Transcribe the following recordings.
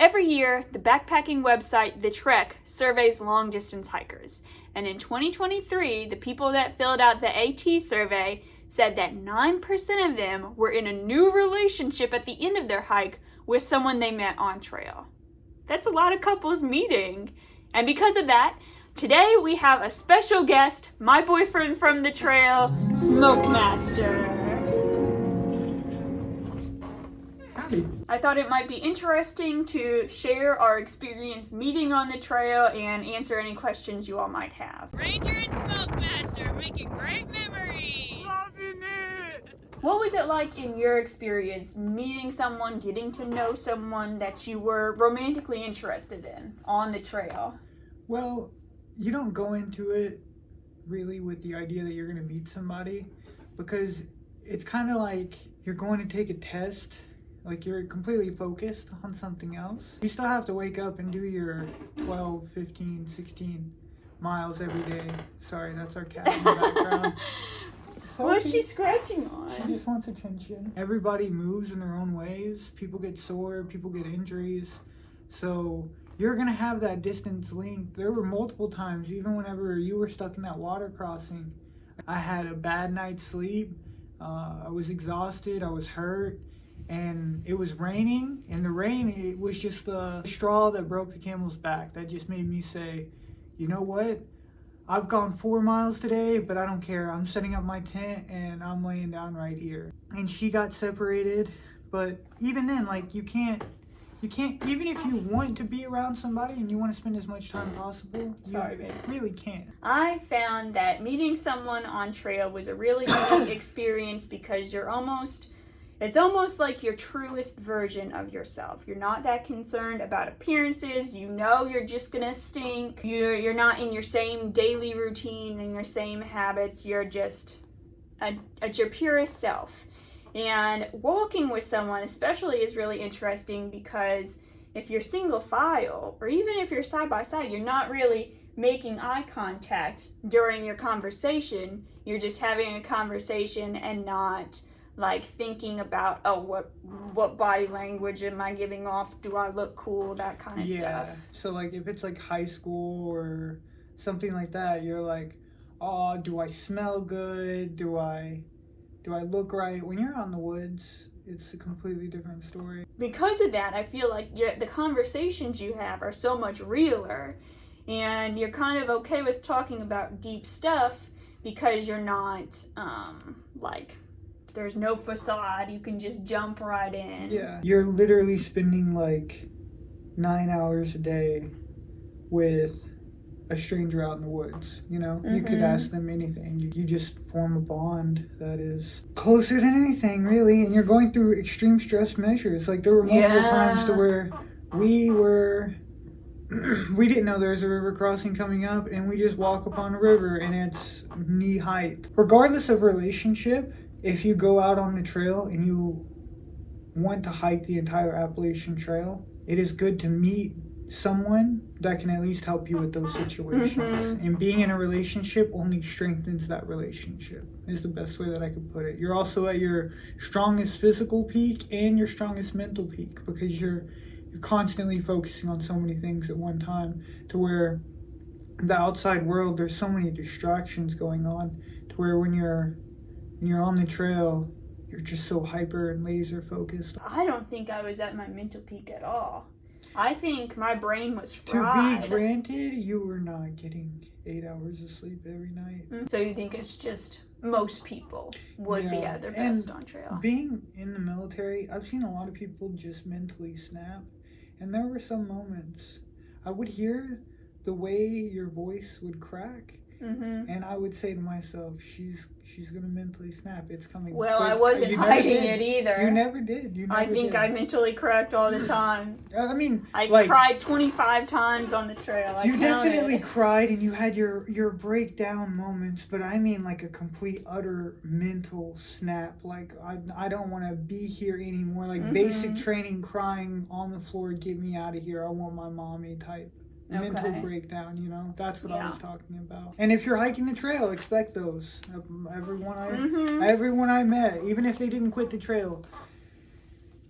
Every year, the backpacking website, The Trek, surveys long-distance hikers. And in 2023, the people that filled out the AT survey said that 9% of them were in a new relationship at the end of their hike with someone they met on trail. That's a lot of couples meeting. And because of that, today we have a special guest, my boyfriend from the trail, Smoke Master. I thought it might be interesting to share our experience meeting on the trail and answer any questions you all might have. Ranger and Smoke Master making great memories. Loving it. What was it like in your experience meeting someone, getting to know someone that you were romantically interested in on the trail? Well, you don't go into it really with the idea that you're going to meet somebody, because it's kind of like you're going to take a test. Like, you're completely focused on something else. You still have to wake up and do your 12, 15, 16 miles every day. Sorry, that's our cat in the background. What's she scratching on? She just wants attention. Everybody moves in their own ways. People get sore, people get injuries. So you're going to have that distance link. There were multiple times, even whenever you were stuck in that water crossing, I had a bad night's sleep. I was exhausted. I was hurt. And it was raining, and the rain, it was just the straw that broke the camel's back. That just made me say, you know what? I've gone 4 miles today, but I don't care. I'm setting up my tent, and I'm laying down right here. And she got separated, but even then, like, you can't, even if you want to be around somebody and you want to spend as much time possible, Sorry, babe. Really can't. I found that meeting someone on trail was a really unique experience because it's almost like your truest version of yourself. You're not that concerned about appearances. You know you're just gonna stink. You're not in your same daily routine and your same habits. You're just at your purest self. And walking with someone especially is really interesting because if you're single file, or even if you're side by side, you're not really making eye contact during your conversation. You're just having a conversation and not like thinking about, oh, what body language am I giving off? Do I look cool? That kind of stuff. So like if it's like high school or something like that, you're like, oh, do I smell good? Do I look right? When you're out in the woods, it's a completely different story. Because of that, I feel like the conversations you have are so much realer, and you're kind of okay with talking about deep stuff because you're not like, there's no facade. You can just jump right in. Yeah. You're literally spending like 9 hours a day with a stranger out in the woods, you know? Mm-hmm. You could ask them anything. You just form a bond that is closer than anything, really. And you're going through extreme stress measures. Like, there were multiple times to where we didn't know there was a river crossing coming up, and we just walk upon a river and it's knee height. Regardless of relationship, if you go out on the trail and you want to hike the entire Appalachian Trail, it is good to meet someone that can at least help you with those situations. Mm-hmm. And being in a relationship only strengthens that relationship, is the best way that I could put it. You're also at your strongest physical peak and your strongest mental peak, because you're constantly focusing on so many things at one time, to where the outside world, there's so many distractions going on, to where when you're on the trail, you're just so hyper and laser focused. I don't think I was at my mental peak at all. I think my brain was fried. To be granted, you were not getting 8 hours of sleep every night. So you think it's just most people would be at their best on trail? Being in the military, I've seen a lot of people just mentally snap. And there were some moments I would hear the way your voice would crack. Mm-hmm. And I would say to myself, she's gonna mentally snap. It's coming. Well, but I wasn't hiding it either. You never did. I think I mentally cracked all the time. I mean, I cried 25 times on the trail. You definitely cried, and you had your breakdown moments. But I mean, like a complete, utter mental snap. Like, I don't want to be here anymore. Like basic training, crying on the floor, get me out of here. I want my mommy type. Mental breakdown, you know? That's what I was talking about. And if you're hiking the trail, expect those. Everyone I met, even if they didn't quit the trail,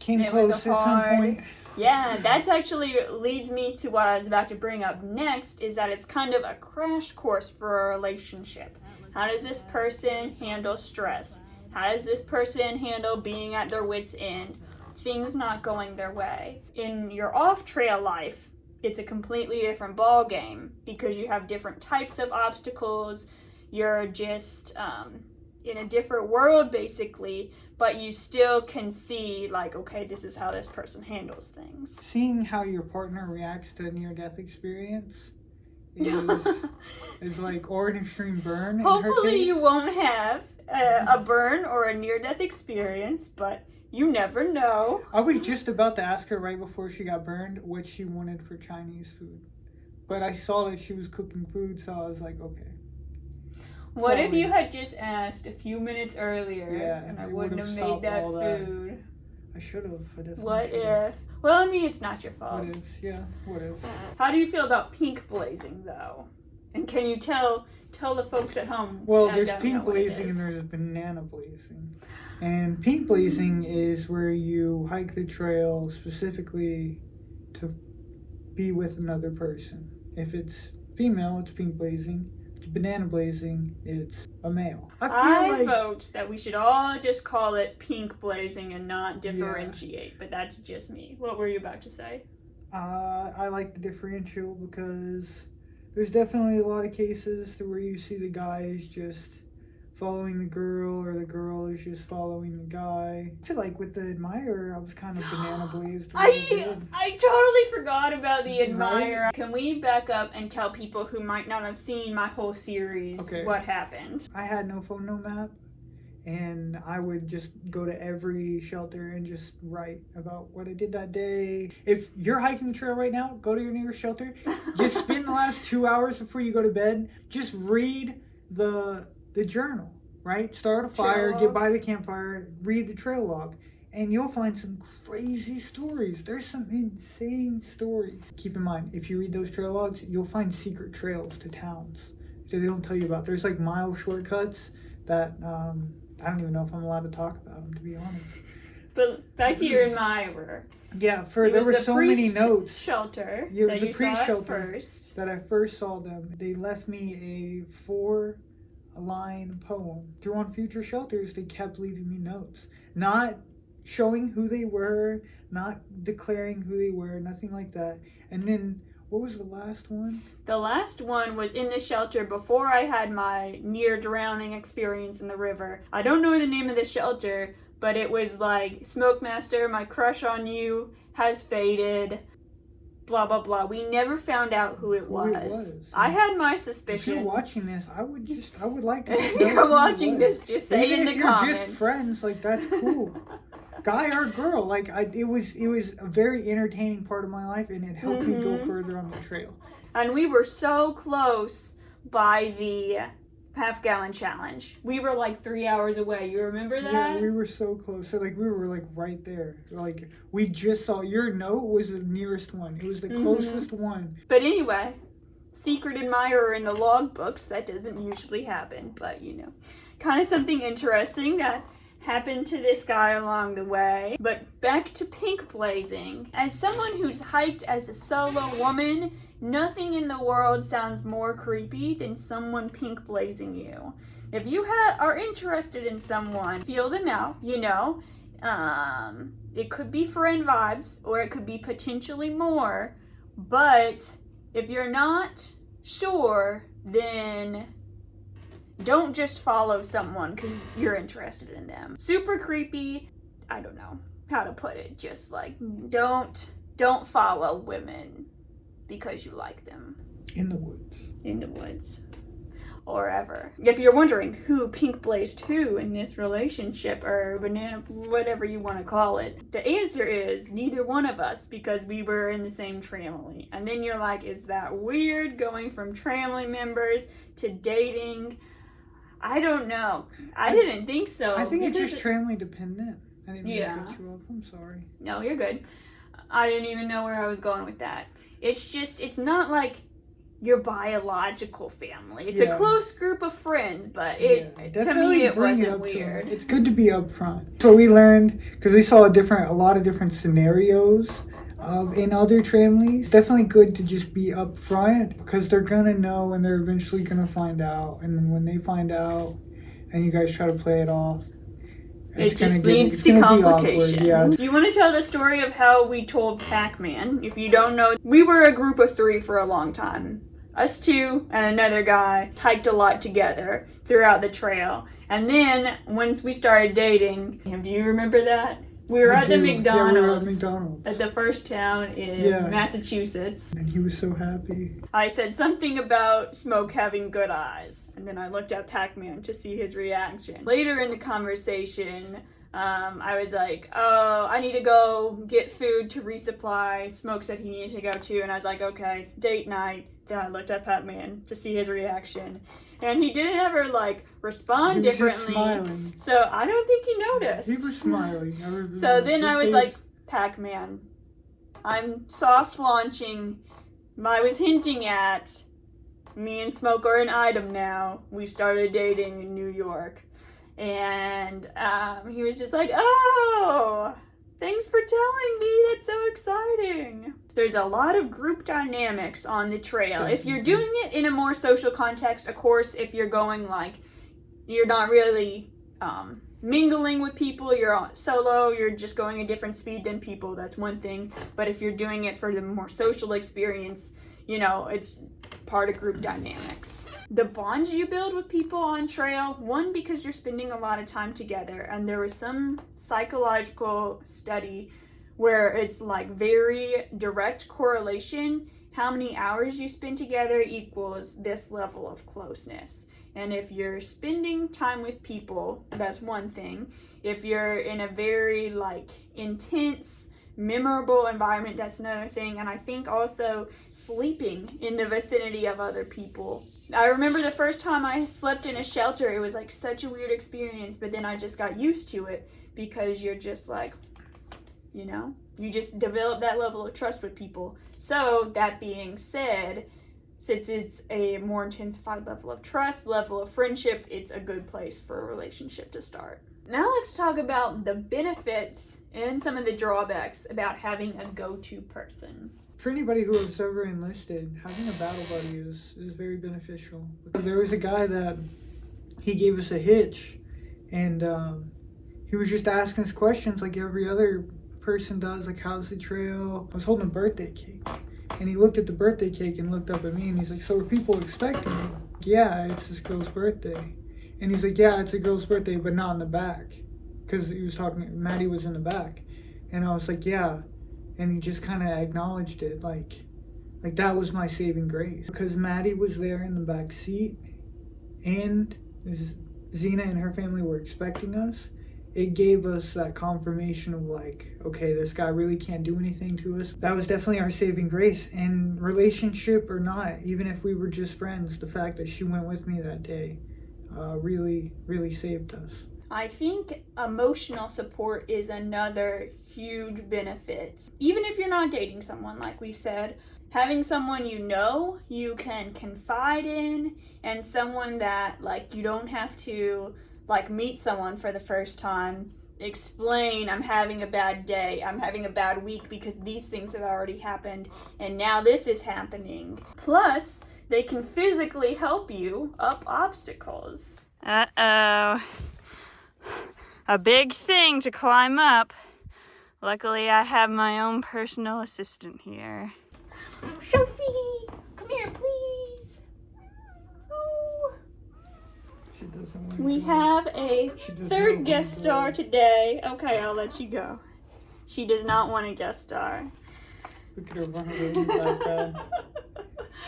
came close at some point. Yeah, that's actually leads me to what I was about to bring up next, is that it's kind of a crash course for a relationship. How does this person handle stress? How does this person handle being at their wit's end? Things not going their way. In your off-trail life, it's a completely different ball game because you have different types of obstacles. You're just in a different world, basically, but you still can see, like, okay, this is how this person handles things. Seeing how your partner reacts to a near-death experience is like, or an extreme burn. Hopefully you won't have a burn or a near-death experience, but you never know. I was just about to ask her right before she got burned what she wanted for Chinese food. But I saw that she was cooking food, so I was like, okay. What if you had just asked a few minutes earlier, and I it wouldn't have made that food? I should have. What if? Well, I mean, it's not your fault. What if? Yeah, what if? How do you feel about pink blazing, though? And can you tell the folks at home? Well, there's pink blazing and there's banana blazing. And pink blazing is where you hike the trail specifically to be with another person. If it's female, it's pink blazing. If it's banana blazing, it's a male. I vote that we should all just call it pink blazing and not differentiate, but that's just me. What were you about to say? I like the differential because there's definitely a lot of cases to where you see the guy is just following the girl, or the girl is just following the guy. I feel like with the admirer, I was kind of banana blazed. I totally forgot about the admirer. Right? Can we back up and tell people who might not have seen my whole series what happened? I had no phone, no map, and I would just go to every shelter and just write about what I did that day. If you're hiking the trail right now, go to your nearest shelter. Just spend the last 2 hours before you go to bed. Just read the journal, right? Start a fire, get by the campfire, read the trail log, and you'll find some crazy stories. There's some insane stories. Keep in mind, if you read those trail logs, you'll find secret trails to towns that they don't tell you about. There's like mile shortcuts that I don't even know if I'm allowed to talk about them, to be honest. But back to your admirer. Yeah, there were so many notes. Shelter. Yeah, it was that the you priest saw shelter first. that I first saw them. They left me a 4-line poem. Through on future shelters, they kept leaving me notes. Not showing who they were, not declaring who they were, nothing like that. And then, what was the last one? The last one was in the shelter before I had my near drowning experience in the river. I don't know the name of the shelter, but it was like, Smoke Master, my crush on you has faded. Blah, blah, blah. We never found out who it was. I had my suspicions. If you're watching this, I would like to know. If you're watching this, just say even in the comments. If you're just friends, like, that's cool. Guy or girl, like, it was a very entertaining part of my life, and it helped me go further on the trail. And we were so close by the half-gallon challenge. We were like 3 hours away. You remember that? Yeah, we were so close. So, like, we were, like, right there. Like, we just saw, your note was the nearest one. It was the closest one. But anyway, secret admirer in the log books. That doesn't usually happen, but, you know, kind of something interesting that happened to this guy along the way. But back to pink blazing. As someone who's hiked as a solo woman, nothing in the world sounds more creepy than someone pink blazing you. If you are interested in someone, feel them out, you know. It could be friend vibes, or it could be potentially more. But if you're not sure, then don't just follow someone because you're interested in them. Super creepy. I don't know how to put it. Just like, don't follow women because you like them. In the woods. In the woods. Or ever. If you're wondering who pink blazed who in this relationship, or banana, whatever you want to call it, the answer is neither one of us, because we were in the same family. And then you're like, is that weird going from family members to dating? I don't know. I didn't think so. I think it's just family dependent. I didn't mean to cut you off. I'm sorry. No, you're good. I didn't even know where I was going with that. It's just, it's not like your biological family. It's a close group of friends, but to me it wasn't weird. It's good to be upfront. So we learned, because we saw a lot of different scenarios In other families, definitely good to just be upfront because they're gonna know and they're eventually gonna find out. And then when they find out and you guys try to play it off, it just leads to complication. Yeah. Do you want to tell the story of how we told PacMan? If you don't know, we were a group of 3 for a long time. Us 2 and another guy hiked a lot together throughout the trail. And then once we started dating, do you remember that? We were at the McDonald's, at the first town in Massachusetts. And he was so happy. I said something about Smoke having good eyes. And then I looked at PacMan to see his reaction. Later in the conversation, I was like, oh, I need to go get food to resupply. Smoke said he needed to go too. And I was like, okay, date night. Then I looked at PacMan to see his reaction. And he didn't ever, respond differently. Smiling. So I don't think he noticed. He was smiling. So then I was like, PacMan, I'm soft launching. I was hinting at me and Smoke are an item now. We started dating in New York. And he was just like, oh, thanks for telling me. That's so exciting. There's a lot of group dynamics on the trail. If you're doing it in a more social context, of course, if you're going you're not really mingling with people, you're solo, you're just going a different speed than people, that's one thing. But if you're doing it for the more social experience, it's part of group dynamics. The bonds you build with people on trail, one, because you're spending a lot of time together, and there was some psychological study where it's very direct correlation. How many hours you spend together equals this level of closeness. And if you're spending time with people, that's one thing. If you're in a very intense, memorable environment, that's another thing. And I think also sleeping in the vicinity of other people. I remember the first time I slept in a shelter, it was such a weird experience, but then I just got used to it because you're just you just develop that level of trust with people. So that being said, since it's a more intensified level of trust, level of friendship, it's a good place for a relationship to start. Now let's talk about the benefits and some of the drawbacks about having a go-to person. For anybody who has ever enlisted, having a battle buddy is very beneficial. There was a guy that he gave us a hitch, and he was just asking us questions like every other person does, how's the trail? I was holding a birthday cake, and he looked at the birthday cake and looked up at me, and he's like, so are people expecting me? Yeah, it's this girl's birthday. And he's like, yeah, it's a girl's birthday, but not in the back. Because he was talking, Maddie was in the back. And I was like, yeah. And he just kind of acknowledged it, like that was my saving grace. Because Maddie was there in the back seat, and Zena and her family were expecting us. It gave us that confirmation of okay, this guy really can't do anything to us. That was definitely our saving grace. And relationship or not, even if we were just friends, the fact that she went with me that day really, really saved us. I think emotional support is another huge benefit. Even if you're not dating someone, like we've said, having someone you can confide in, and someone that you don't have to meet someone for the first time, explain, I'm having a bad day, I'm having a bad week because these things have already happened and now this is happening. Plus, they can physically help you up obstacles. Uh-oh. A big thing to climb up. Luckily, I have my own personal assistant here. Sophie, come here, please. Oh. We have a third guest star today. Okay, I'll let you go. She does not want a guest star. Look at her run away like that.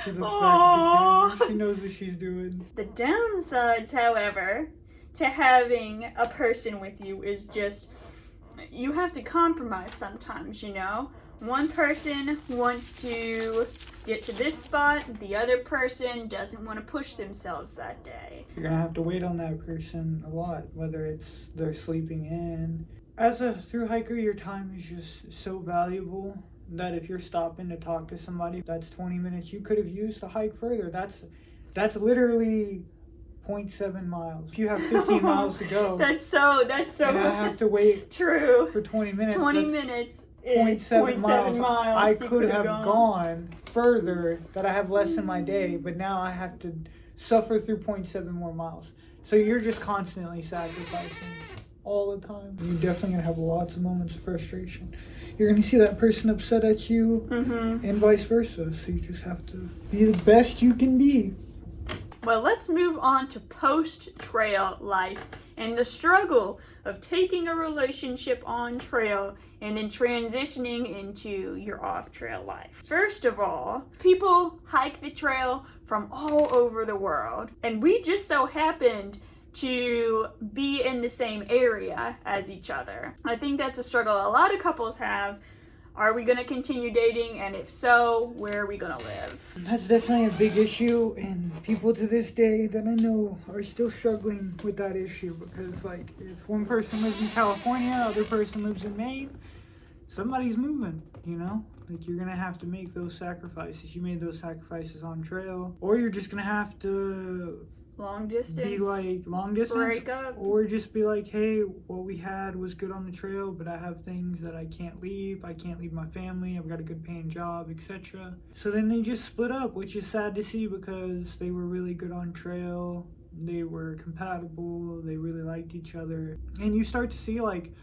She looks back at the camera. She knows what she's doing. The downsides, however, to having a person with you is just, you have to compromise sometimes, One person wants to get to this spot, the other person doesn't want to push themselves that day. You're going to have to wait on that person a lot, whether it's they're sleeping in. As a thru-hiker, your time is just so valuable that if you're stopping to talk to somebody, that's 20 minutes you could have used to hike further. That's literally 0.7 miles. If you have 15 miles to go. That's so. And I have to wait true for 20 minutes. 20 minutes. 0.7 miles. I You could could've have gone further, that I have less in my day, but now I have to suffer through 0.7 more miles. So you're just constantly sacrificing all the time. You're definitely going to have lots of moments of frustration. You're going to see that person upset at you and vice versa. So you just have to be the best you can be. Well, let's move on to post-trail life and the struggle of taking a relationship on trail and then transitioning into your off-trail life. First of all, people hike the trail from all over the world, and we just so happened to be in the same area as each other. I think that's a struggle a lot of couples have. Are we going to continue dating? And if so, where are we going to live? That's definitely a big issue, and people to this day that I know are still struggling with that issue, because like if one person lives in California, other person lives in Maine, somebody's moving, you know? Like you're going to have to make those sacrifices. You made those sacrifices on trail, or you're just going to have to long distance, be like long distance, break up, or just be like, hey, what we had was good on the trail, but I have things that I can't leave. I can't leave my family. I've got a good paying job, etc. So then they just split up, which is sad to see, because they were really good on trail. They were compatible. They really liked each other. And you start to see like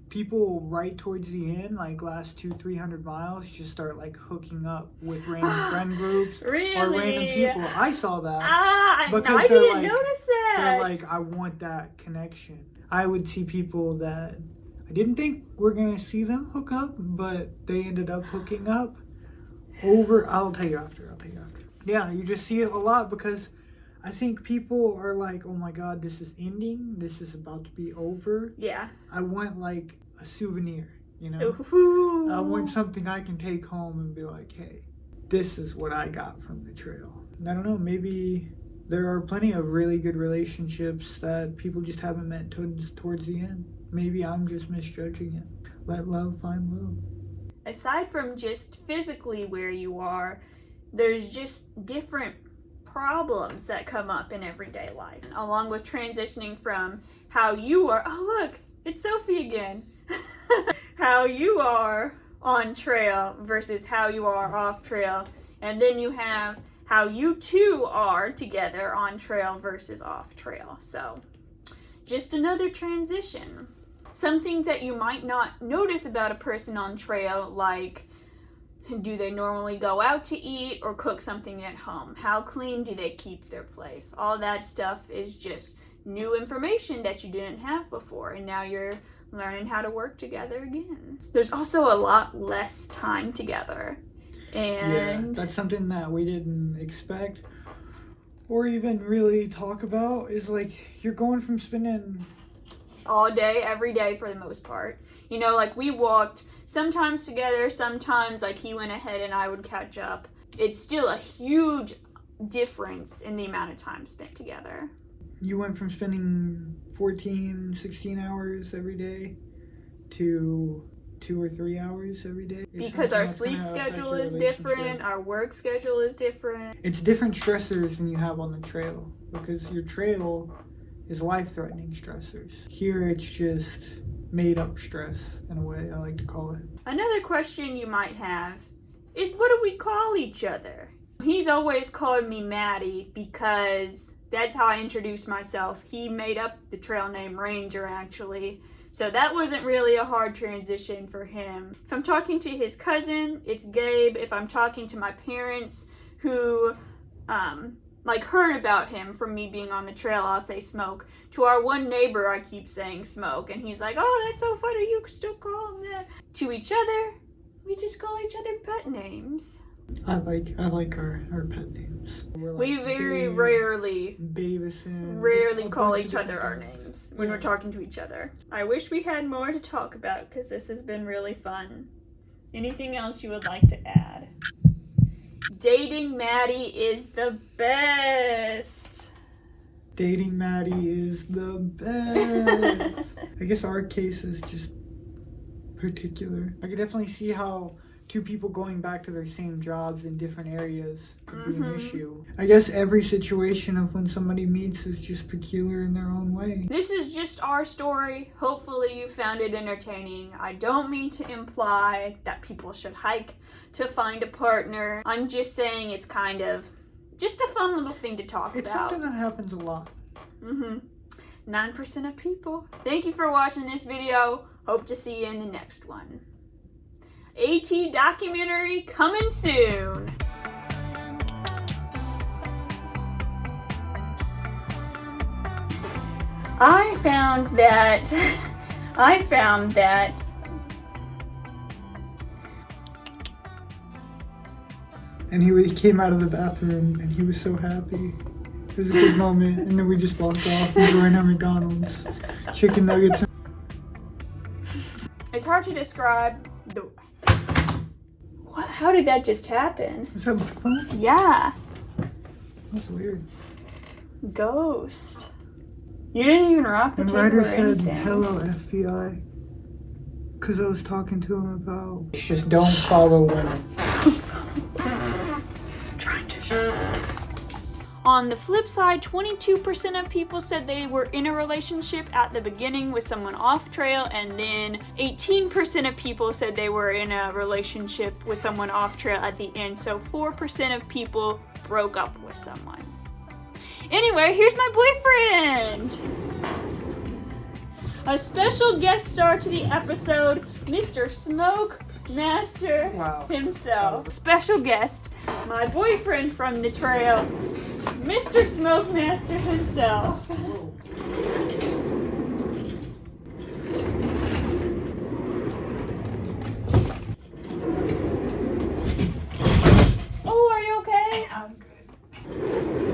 people right towards the end, like last 200-300 miles, just start like hooking up with random friend groups really? Or random people. I saw that. I didn't notice that. They're like, I want that connection. I would see people that I didn't think we're gonna see them hook up, but they ended up hooking up over. I'll tell you after. Yeah, you just see it a lot, because I think people are like, oh my God, this is ending. This is about to be over. Yeah. I want like a souvenir, you know? Ooh. I want something I can take home and be like, hey, this is what I got from the trail. I don't know, maybe there are plenty of really good relationships that people just haven't met towards the end. Maybe I'm just misjudging it. Let love find love. Aside from just physically where you are, there's just different problems that come up in everyday life, along with transitioning from how you are, oh look, it's Sophie again, how you are on trail versus how you are off trail, and then you have how you two are together on trail versus off trail. So just another transition. Some things that you might not notice about a person on trail, like do they normally go out to eat or cook something at home? How clean do they keep their place? All that stuff is just new information that you didn't have before, and now you're learning how to work together again. There's also a lot less time together. And yeah, that's something that we didn't expect or even really talk about, is like you're going from spending all day, every day for the most part. You know, like we walked sometimes together, sometimes like he went ahead and I would catch up. It's still a huge difference in the amount of time spent together. You went from spending 14, 16 hours every day to 2 or 3 hours every day. Because our sleep schedule is different, our work schedule is different. It's different stressors than you have on the trail, because your trail is life-threatening stressors. Here it's just made-up stress, in a way, I like to call it. Another question you might have is, what do we call each other? He's always called me Maddie because that's how I introduce myself. He made up the trail name Ranger, actually. So that wasn't really a hard transition for him. If I'm talking to his cousin, it's Gabe. If I'm talking to my parents who heard about him from me being on the trail, I'll say Smoke. To our one neighbor, I keep saying Smoke, and he's like, oh, that's so funny, you still call him that. To each other, we just call each other pet names. I like our pet names. We very rarely call each other our names when we're talking to each other. I wish we had more to talk about, because this has been really fun. Anything else you would like to add? Dating Maddie is the best. Dating Maddie is the best. I guess our case is just particular. I could definitely see how two people going back to their same jobs in different areas could be an issue. I guess every situation of when somebody meets is just peculiar in their own way. This is just our story. Hopefully you found it entertaining. I don't mean to imply that people should hike to find a partner. I'm just saying it's kind of just a fun little thing to talk It's about. something that happens a lot. 9% of people. Thank you for watching this video. Hope to see you in the next one. AT documentary coming soon. I found that And he came out of the bathroom and he was so happy. It was a good moment. And then we just walked off enjoying our McDonald's chicken nuggets. it's hard to describe the. What? How did that just happen? Was that fun? Yeah. That's weird. Ghost. You didn't even rock the And table Ryder or said, anything. "Hello, FBI." Because I was talking to him about... Just don't follow women. Trying to. On the flip side, 22% of people said they were in a relationship at the beginning with someone off trail, and then 18% of people said they were in a relationship with someone off trail at the end. So 4% of people broke up with someone. Anyway, here's my boyfriend. A special guest star to the episode, Mr. Smoke Master himself. Special guest, my boyfriend from the trail, Mr. Smoke Master himself. Oh, are you okay? I'm good.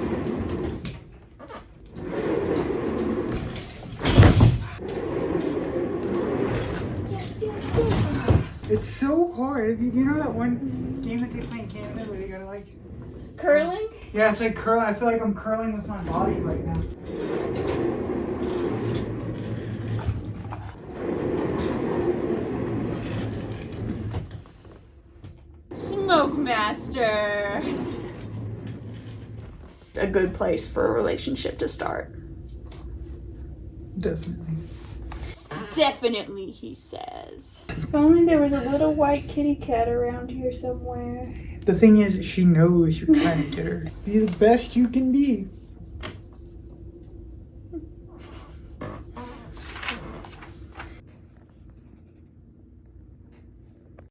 It's so hard. You know that one game that they play in Canada where they gotta like... Curling? Yeah, it's like curling. I feel like I'm curling with my body right now. Smoke Master. It's a good place for a relationship to start. Definitely. Definitely, he says. If only there was a little white kitty cat around here somewhere. The thing is, she knows you're trying to get her. Be the best you can be.